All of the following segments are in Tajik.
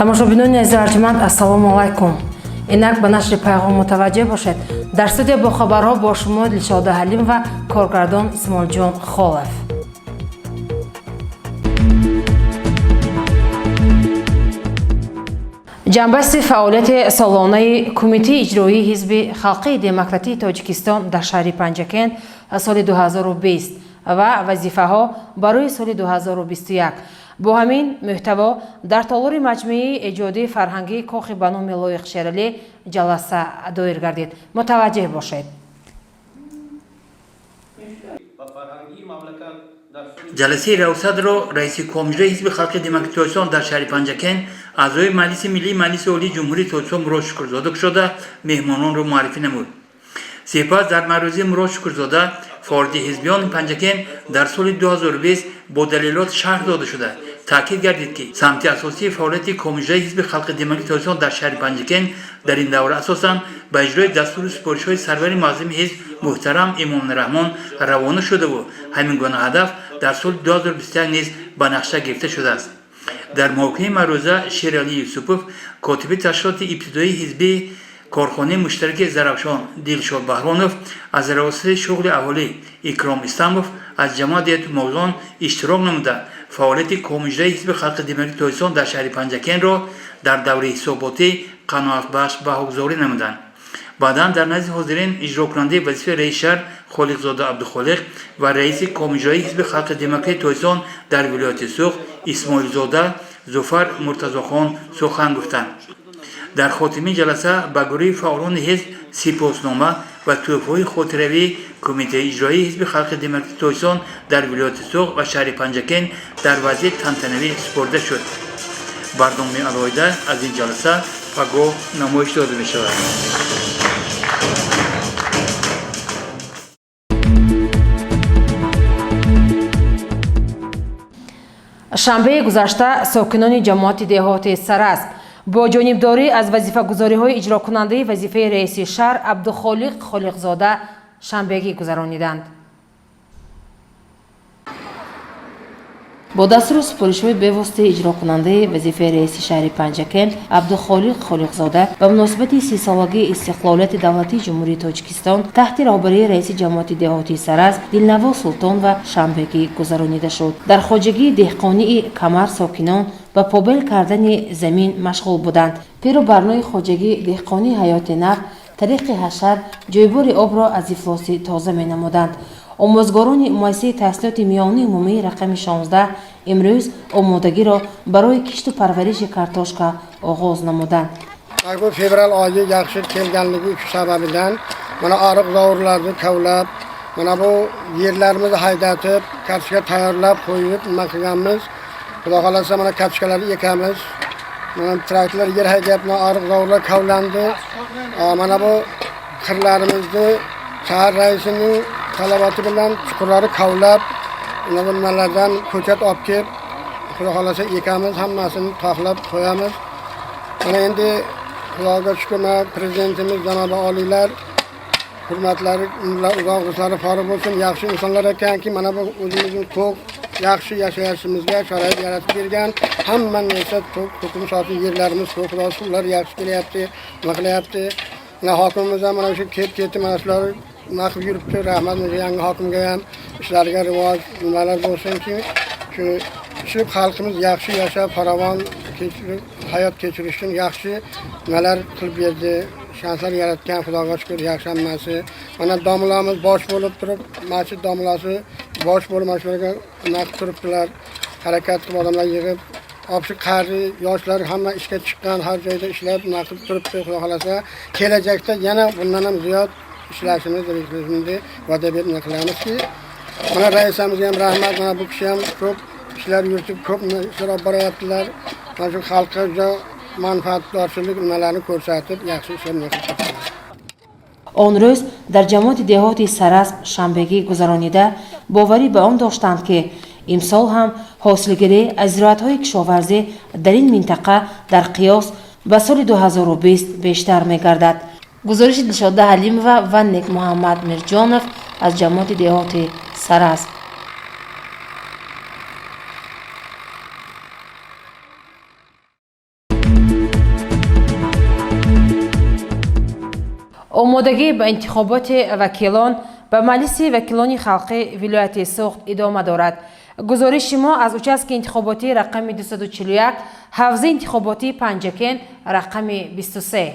тамошобинони азизи арҷуманд, ассалому алайкум. Инак ба нашри пайғом мутаваҷҷеҳ бошед. Дар студия бо хабарҳо бо шумо Дилшода Ҳалим ва коргардон Исмоилҷон Холев. ҷанбасти фаъолияти солонаи Кумитаи иҷроии Ҳизби Халқии Демократии Тоҷикистон дар шаҳри Панҷакен соли 2020 ва вазифаҳо барои соли 2021. бо ҳамин муҳтаво дар толори маҷмӯи эҷодии фарҳангии кохи ба номи Лоиқ Шералӣ ҷаласа доир гардид. мутаваҷҷеҳ бошед. ҷаласаи равсадро раиси комиҷраи ҳизби халқи демократии тоҷикистон дар шаҳри Панҷакен аъзои маҷлиси миллии маҷлиси олии ҷумҳурии Тоҷикистон Мурод Шукрзода кушода меҳмононро муаррифӣ намуд. Сипас дар маърузии Мурод Шукрзода форidi ҳизбиёни Панҷакен дар соли 2020 бо далелот шарҳ дода шуда таъкид гардид ки самти асосии фаъолияти комиҷраи ҳизби халқи демократии тоҷикистон дар шаҳри Панҷакен дар ин давра асосан ба иҷрои дастури супоришҳои сарвари муаззими ҳизб муҳтарам Имомраҳмон равона шудаву ҳамин гуна ҳадаф дар соли 2021 низ ба нақша гирифта шудааст. дар мавқеи маъруза Шералӣ Юсупов, котиби ташкилоти ибтидоии ҳизби корхонаи муштараки Заравшон Дилшод Баҳронов, аз равосати шуғли аҳолӣ Икром Исламов аз ҷамъияти мавзун иштирок намуда фаъолияти комиҷраи ҳизби халқи демократии тоҷикистон дар шаҳри Панҷакенро дар давраи ҳисоботӣ қаноатбахш баҳогузорӣ намуданд. баъдан дар назди ҳозирин иҷрокунандаи вазифаи раиси шаҳр Холиқзода Абдухолиқ ва раиси комиҷраи ҳизби халқи демократии тоҷикистон дар вилояти Сух Исмоилзода Зуфар Муртазохон сухан гуфтанд. дар хотимаи ҷаласа ба гурӯҳи фаъолони ҳизб сипоснома ва тӯҳфаҳои хотиравии Кумитаи иҷроии ҳизби халқи демократии тоҷикистон дар вилояти Сух ва шаҳри Панҷакен дар вазъи тантанавӣ супорда шуд. барномаи алоҳида аз ин ҷаласа ба гоҳ намоиш дода мешавад. шанбеи гузашта сокинони ҷамоати деҳоти Сарасп бо ҷонибдорӣ аз вазифагузориҳои иҷрокунандаи вазифаи раиси шаҳр Абдухолиқ Холиқзода шанбегӣ гузарониданд. бо дастури супоришҳои бевоситаи иҷрокунандаи вазифаи раиси шаҳри Панҷакен Абдухолиқ Холиқзода ба муносибати 30-солагии истиқлолияти давлатии ҷумҳурии Тоҷикистон таҳти раҳбарии раиси ҷамоати деҳотии Сарасп Дилнаво Султон ва шанбегӣ гузаронида шуд. дар хоҷагии деҳқонии Камар сокинон ба побел кардани замин машғул буданд. пиру барнои хоҷагии деҳқонии ҳаёти нав тариқи ҳашар ҷойбори обро аз ифлоси тоза менамуданд. омӯзгорони муассисаи таҳсилоти миёнии умумии рақами 16 имрӯз омодагиро барои кишту парвариши картошка оғоз намуданд. bu fevral oyi yaxshi kelganligi sababidan mana ariq zovurlarni kavlab, mana bu yerlarimizni haydatib, kartoshka tayyorlab qo'yib, nima qilganmiz. Xudo xolasa mana kartoshkalarni ekamiz. Mana traktorlar yer haydab, ariq zovurlar kavlandi. Mana bu qirlarimizni shahar raisining talabati bilan chuqurlari kavlab, nimalardan ko'chat olib kelib, xudo xolasa ekamiz, hammasini to'xlab qo'yamiz. Mana endi Xudoga shukr, prezidentimiz janobi oliylar hurmatlari uzoq umrlari forig' bo'lsin, yaxshi insonlar ekanki, mana bu o'zimizni to'q yaxshi yashashimizga sharoit yaratib bergan. Hammani esa to'q soati yerlarimiz to'q, xudo suvlar yaxshi kelyapti, nima qilyapti. Mana hokimimiz ham mana shu ketdi, mana shular nima qilib yuribdi. Rahmat yangi hokimga ham ishlariga rivoj nimalar bo'lsinki, shu xalqimiz yaxshi yashab, farovon hayot kechirish uchun yaxshi nimalar qilib berdi. Shanslar yaratgan, Xudoga shukr, yaxshi hammasi. Mana domlamiz bosh bo'lib turib, masjid domlasi bosh bo'lib mashlarga nima qilib turibdilar. Harakat qilib odamlar yig'ib, shu qari yoshlar hamma ishga chiqqan, har joyda ishlab nima qilib turibdi. Xudo xolasa kelajakda yana bundan ham ziyod ishlashimiz kerakligini va'da berib qilamizki, mana raisimizga ham rahmat, mana bu kishi ham ko'p ishlar yuritib, ko'p ishlar olib boryaptilar. Mana shu xalqqa juda manfaatdorchilik nimalarni ko'rsatib, yaxshi ishlarni qilib. он рӯз дар ҷамоати деҳоти Сарасп шанбегӣ гузаронида боварӣ ба он доштанд ки имсол ҳам ҳосилгирӣ аз зироатҳои кишоварзӣ дар ин минтақа дар қиёс ба соли 2020 бештар мегардад. гузориши Дилшода Ҳалимова ва Нек Муҳаммад Мирҷонов аз ҷамоати деҳоти Сарасп. آمادگی به انتخابات وکیلان به مجلس وکیلان خلقی ولایت سوخت ادامه دارد. گزارش ما از اوچسک انتخاباتی رقم 241 حوزه انتخاباتی پنجکن رقم 23.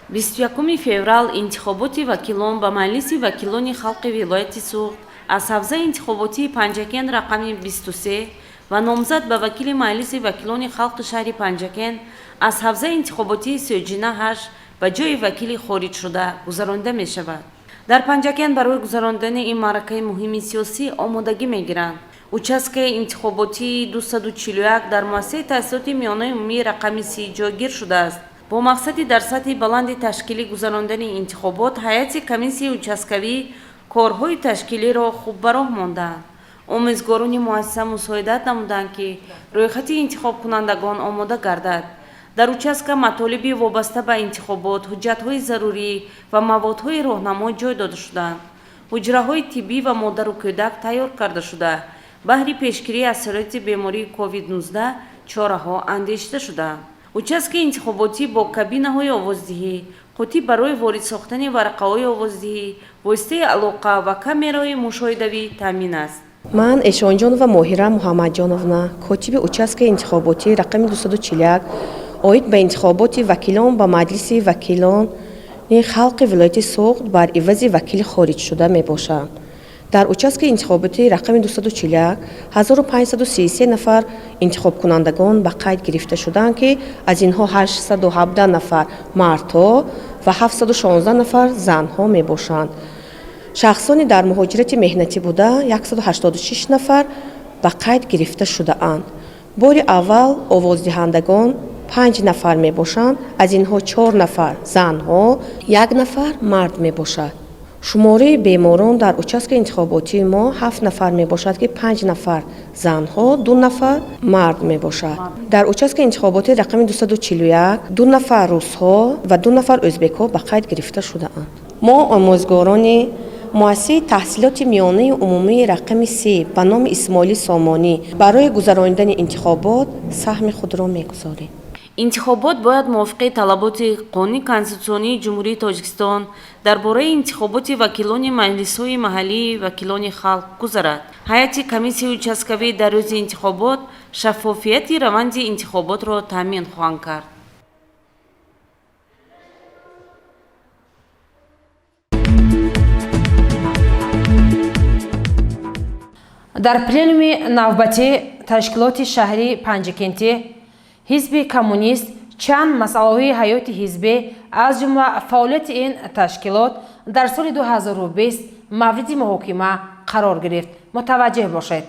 21 فеврал انتخابات وکیلان به مجلس وکیلان خلق ولایت سوخت از حوزه انتخاباتی پنجکن رقم 23 و نامزد به وکیل مجلس وکیلان خلق شهر پنجکن از حوزه انتخاباتی سوجینه 8 به جای وکیل خارج شده گذرانده می شود. در پنجکن برای گذراندن این معرکه مهم سیاسی آمادگی می گیرند. اوچسک انتخاباتی 241 در مؤسسه تحصیلات میانه عمومی رقم 30 جایگیر شده است. با مقصد در سطح بلند تشکیلی گذراندن انتخابات، هیئت کمیسیون اوچسکوی کارهای تشکیلی را خوب به راه ماندند. امیدواران مؤسسه مساعدت نمودند که رویخط انتخاب کنندگان آماده گردد. در اوچسک مطالب وابسته به انتخابات، حجت‌های ضروری و موادهای راهنما جای داده شدند. حجره‌های طبی و مادر و کودک تیار کرده شده. بهر پیشگیری از سرایت بیماری کووید 19 چاره‌ها اندیشیده شدند. اوچسک انتخاباتی با کابینه‌های آوازدهی، قوطی برای وارد ساختن ورقه‌های آوازدهی، واسطه علاقه و کامرای مشاهده‌ای تامین است. من اشانجانова Mohira Muhammadjonovna کاتب اوچسک انتخاباتی رقم 241 اوید به انتخابات وکیلان به مجلس وکیلان خلق ولایت سوخت بر عوض وکیل خارج شده می باشم. در اوچسک انتخاباتی رقم 241 1533 نفر انتخاب کنندگان به قید گرفته شدند که از اینها 817 نفر مردها و 716 نفر زنها می باشند. شخصانی در مهاجرت مهنتی بوده 186 نفر به قید گرفته شده اند. بار اول آوازدهندگان 5 نفر می باشند، از اینها 4 نفر زنها، 1 نفر مرد می باشد. شماره بیماران در اوچسک انتخاباتی ما 7 نفر می باشد که 5 نفر زنها، 2 نفر مرد می باشد. در اوچسک انتخاباتی رقم 241 2 نفر روس‌ها و 2 نفر ازبک‌ها به قید گرفته شده اند. ما آموزگاران مؤسسه تحصیلات میانه عمومی رقم 3 به نام اسماعیل سامانی برای گذراندن انتخابات سهم خود را می‌گذاریم. انتخابات باید موافق طلبات قانون کنستیتوسیونی جمهوری تاجیکستان درباره انتخابات وکیلان مجلس‌های محلی وکیلان خلق گذرد. هیئت کمیسیون اوچسکوی در روز انتخابات شفافیت روند انتخابات را تامین خواهند کرد. در پلنوم نوبتی تشکیلات شهری پنجکنتی حزب کمونیست چند مسائل حیات حزبی از جمله فعالیت این تشکیلات در سال 2020 مورد محاکمه قرار گرفت. متوجه باشید.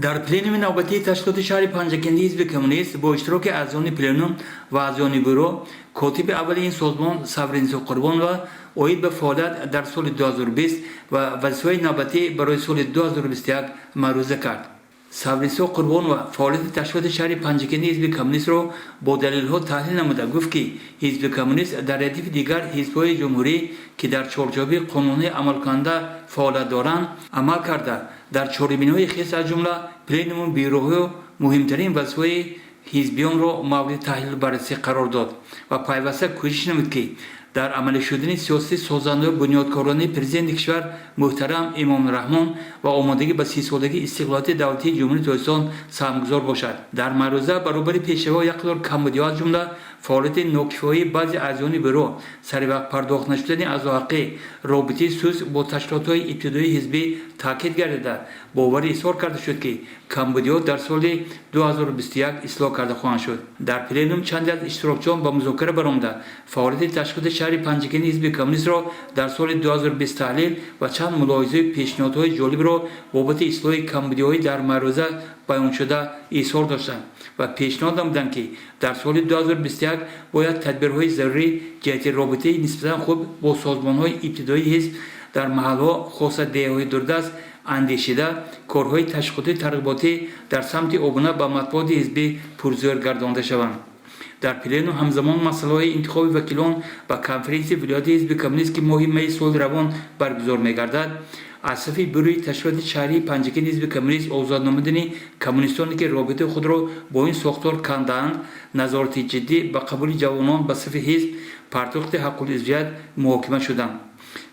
در پلنوم نوبتی تشکیلات شهر پنجکنتی حزب کمونیست با اشتراک اعضان پلنوم و اعضان برو، کاتب اول این سازمان صبرنسو قربان و اوید به فعالیت در سال 2020 و وظیفه نوبتی برای سال 2021 معروضه کرد. صبرنسو قربان و فعالیت تشکیلات شهر پنجکنتی حزب کمونیست را با دلیل‌ها تحلیل نموده گفت که حزب کمونیست در ردیف دیگر حزب‌های جمهوری که در چارچوب قانونی عمل کننده فعالیت دارند عمل کرده در چاره‌بینی‌های خاص از جمله پلنوم بیروحی و مهمترین وظیفه حزبیان را مورد تحلیل بررسی قرار داد و پیوسته کوشش نمود که در عمل شدن سیاسی سازنده و بنیادکارانه پرزیدنت کشور محترم امام رحمان و آمادگی به 30 سالگی استقلالیت دولتی جمهوری تاجیکستان سهمگذار باشد. در معرضه برابر پیشوا یک قطار کمبودی‌ها از جمله فعالیت ناکفایه بعضی اعضان برو، سر وقت پرداخت نشدن از حقوق رابطه سوز با تشکیلات‌های ابتدایی حزبی تاکید گردیده. باور اظهار کرده شد که کمبودی‌ها در سال 2021 اصلاح کرده خواهند شد. در پلنوم چند از اشتراکچیان با مذاکره برآمده فعالیت تشکیلات شهر پنجکنتی حزب کمونیست را در سال 2020 تحلیل و چند ملاحظه پیشنهادهای جالب را بابت اصلاح کمبودی‌های در معرضه بیان شده اظهار داشتند و پیشنهاد نمودند که در سال 2021 باید تدبیرهای ضروری جهت رابطه نسبتا خوب با سازمان‌های ابتدایی حزب در محل‌ها خاصه دهه‌های دوردست اندیشیده کارهای تشویقی ترغیباتی در سمت عبور به مطبوعات حزبی پرزور گردانده شوند. در پلنوم همزمان مسائل انتخاب وکیلان و کنفرانس ولایت حزب کمونیست که ماه می سال روان برگزار می‌گردد از صفی بروی تشکیلات شهری پنجکن حزب کمونیست آزاد نمودن کمونیستانی که رابطه خود را با این ساختار کندند نظارت جدی به قبول جوانان به صف حزب پرتوخت حق العضویت محاکمه شدند.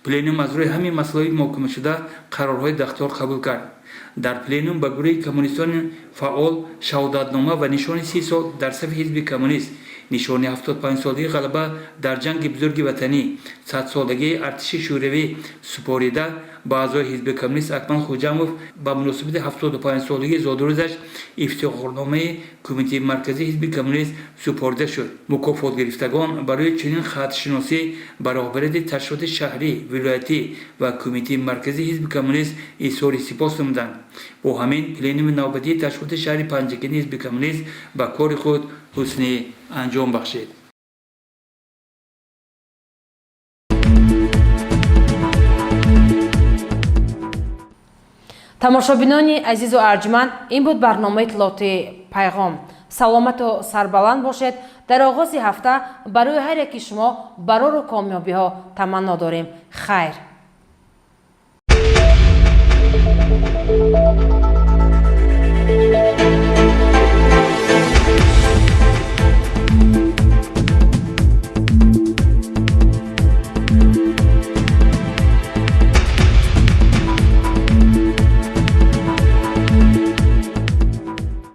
پلنوم از روی همین مسائل محاکمه شده قرارهای دختار قبول کرد. در پلنوم به گروه کمونیستان فعال شهادتنامه و نشان 30 سال در صف حزب کمونیست، نشان 75 سالگی غلبه در جنگ بزرگ وطنی، 100 سالگی ارتش شوروی سپاریده به اعضای حزب کمونیست اکمل خوجاموف به مناسبت 75 سالگی زادروزش افتخارنامه کمیته مرکزی حزب کمونیست سپرده شد. مکافات گرفتگان برای چنین خطشناسی به رهبری تشکیلات شهری، ولایتی و کمیته مرکزی حزب کمونیست اظهار سپاس نمودند. با همین پلنوم نوبتی تشکیلات شهری پنجکن حزب کمونیست به کار خود حسنی انجام بخشید. тамошобинони азизу арҷманд, ин буд барномаи иттилоъоти пайғом. саломату сарбаланд бошед. дар оғози ҳафта барои ҳар яки шумо барору комёбиҳо таманно дорем. хайр.